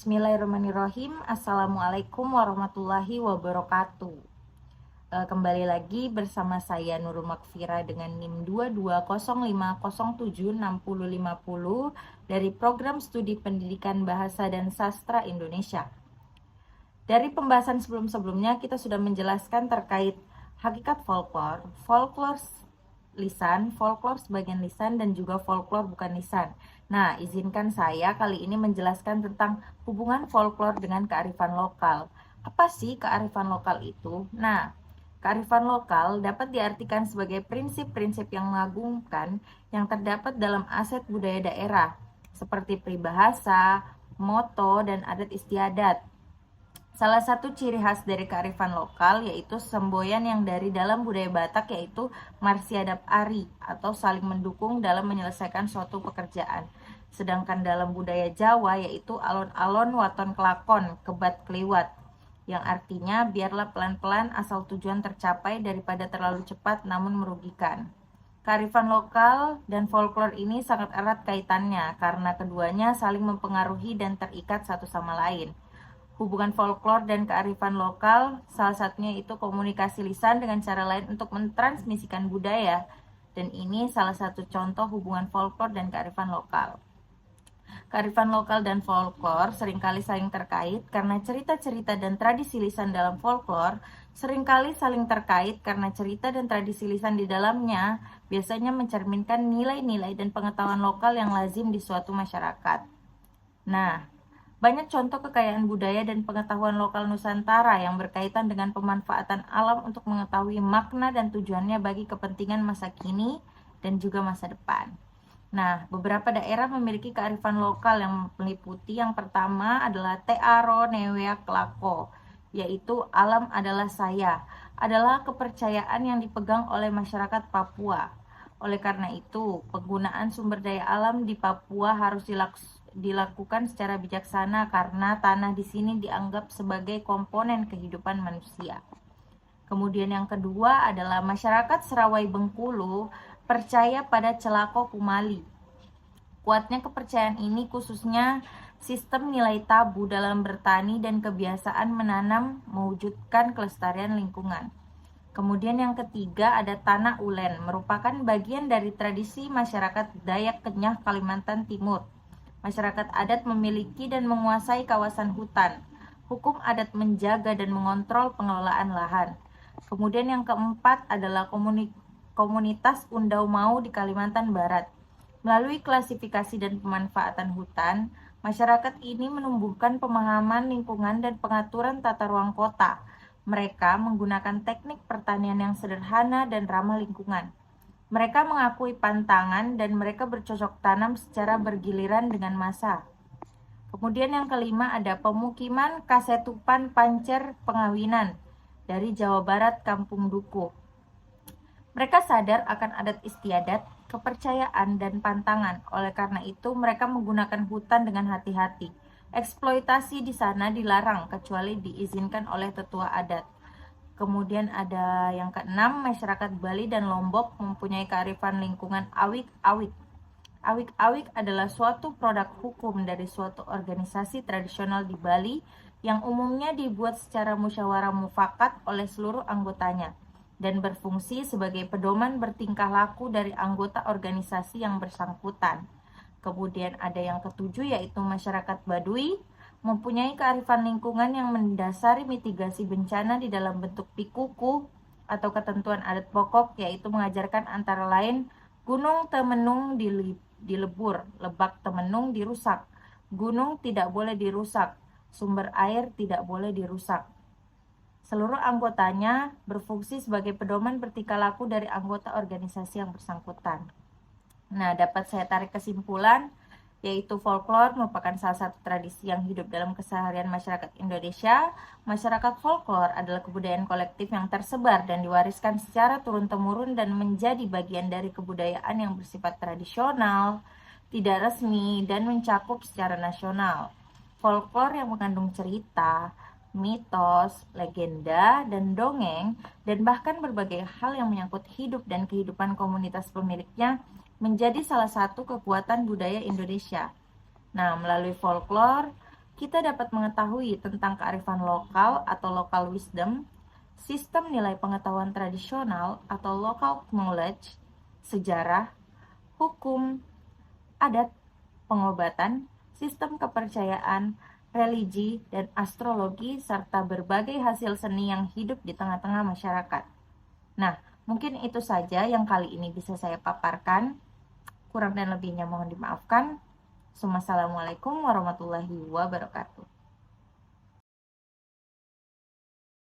Bismillahirrahmanirrahim. Assalamualaikum warahmatullahi wabarakatuh. Kembali lagi bersama saya Nurul Makfira dengan NIM 2205076050 dari Program Studi Pendidikan Bahasa dan Sastra Indonesia. Dari pembahasan sebelum-sebelumnya kita sudah menjelaskan terkait hakikat folklore, folklore lisan, folklore sebagian lisan, dan juga folklore bukan lisan. Nah, izinkan saya kali ini menjelaskan tentang hubungan folklore dengan kearifan lokal. Apa sih kearifan lokal itu? Nah, kearifan lokal dapat diartikan sebagai prinsip-prinsip yang mengagumkan yang terdapat dalam aset budaya daerah, seperti peribahasa, moto, dan adat istiadat. Salah satu ciri khas dari kearifan lokal yaitu semboyan yang dari dalam budaya Batak, yaitu marsiadap ari atau saling mendukung dalam menyelesaikan suatu pekerjaan. Sedangkan dalam budaya Jawa yaitu alon-alon waton kelakon kebat keliwat, yang artinya biarlah pelan-pelan asal tujuan tercapai daripada terlalu cepat namun merugikan. Kearifan lokal dan folklore ini sangat erat kaitannya karena keduanya saling mempengaruhi dan terikat satu sama lain. Hubungan folklore dan kearifan lokal salah satunya itu komunikasi lisan dengan cara lain untuk mentransmisikan budaya, dan ini salah satu contoh hubungan folklore dan kearifan lokal. Kearifan lokal dan folklore seringkali saling terkait karena cerita-cerita dan tradisi lisan dalam folklore seringkali saling terkait karena cerita dan tradisi lisan di dalamnya biasanya mencerminkan nilai-nilai dan pengetahuan lokal yang lazim di suatu masyarakat. Nah, banyak contoh kekayaan budaya dan pengetahuan lokal Nusantara yang berkaitan dengan pemanfaatan alam untuk mengetahui makna dan tujuannya bagi kepentingan masa kini dan juga masa depan. Nah, beberapa daerah memiliki kearifan lokal yang meliputi yang pertama adalah Tearo Neweak Lako, yaitu alam adalah saya, adalah kepercayaan yang dipegang oleh masyarakat Papua. Oleh karena itu, penggunaan sumber daya alam di Papua harus dilakukan secara bijaksana karena tanah di sini dianggap sebagai komponen kehidupan manusia. Kemudian yang kedua adalah masyarakat Serawai Bengkulu percaya pada Celako Kumali. Kuatnya kepercayaan ini khususnya sistem nilai tabu dalam bertani dan kebiasaan menanam mewujudkan kelestarian lingkungan. Kemudian yang ketiga ada Tanah Ulen, merupakan bagian dari tradisi masyarakat Dayak Kenyah Kalimantan Timur. Masyarakat adat memiliki dan menguasai kawasan hutan. Hukum adat menjaga dan mengontrol pengelolaan lahan. Kemudian yang keempat adalah komunitas Undau Mau di Kalimantan Barat. Melalui klasifikasi dan pemanfaatan hutan, masyarakat ini menumbuhkan pemahaman lingkungan dan pengaturan tata ruang kota. Mereka menggunakan teknik pertanian yang sederhana dan ramah lingkungan. Mereka mengakui pantangan dan mereka bercocok tanam secara bergiliran dengan massa. Kemudian yang kelima ada pemukiman Kasetupan Pancer Pengawinan dari Jawa Barat, Kampung Dukuh. Mereka sadar akan adat istiadat, kepercayaan, dan pantangan. Oleh karena itu, mereka menggunakan hutan dengan hati-hati. Eksploitasi di sana dilarang kecuali diizinkan oleh tetua adat. Kemudian ada yang keenam, masyarakat Bali dan Lombok mempunyai kearifan lingkungan awik-awik. Awik-awik adalah suatu produk hukum dari suatu organisasi tradisional di Bali yang umumnya dibuat secara musyawarah mufakat oleh seluruh anggotanya dan berfungsi sebagai pedoman bertingkah laku dari anggota organisasi yang bersangkutan. Kemudian ada yang ketujuh yaitu masyarakat Baduy mempunyai kearifan lingkungan yang mendasari mitigasi bencana di dalam bentuk pikuku atau ketentuan adat pokok, yaitu mengajarkan antara lain gunung temenung dilebur, lebak temenung dirusak, gunung tidak boleh dirusak, sumber air tidak boleh dirusak. Seluruh anggotanya berfungsi sebagai pedoman bertingkah laku dari anggota organisasi yang bersangkutan. Nah, dapat saya tarik kesimpulan, yaitu folklore merupakan salah satu tradisi yang hidup dalam keseharian masyarakat Indonesia. Masyarakat folklore adalah kebudayaan kolektif yang tersebar dan diwariskan secara turun-temurun dan menjadi bagian dari kebudayaan yang bersifat tradisional, tidak resmi, dan mencakup secara nasional. Folklore yang mengandung cerita, mitos, legenda, dan dongeng, dan bahkan berbagai hal yang menyangkut hidup dan kehidupan komunitas pemiliknya menjadi salah satu kekuatan budaya Indonesia. Nah, melalui folklore, kita dapat mengetahui tentang kearifan lokal atau local wisdom, sistem nilai pengetahuan tradisional atau local knowledge, sejarah, hukum, adat, pengobatan, sistem kepercayaan, religi, dan astrologi, serta berbagai hasil seni yang hidup di tengah-tengah masyarakat. Nah, mungkin itu saja yang kali ini bisa saya paparkan. Kurang dan lebihnya mohon dimaafkan. Wassalamualaikum warahmatullahi wabarakatuh.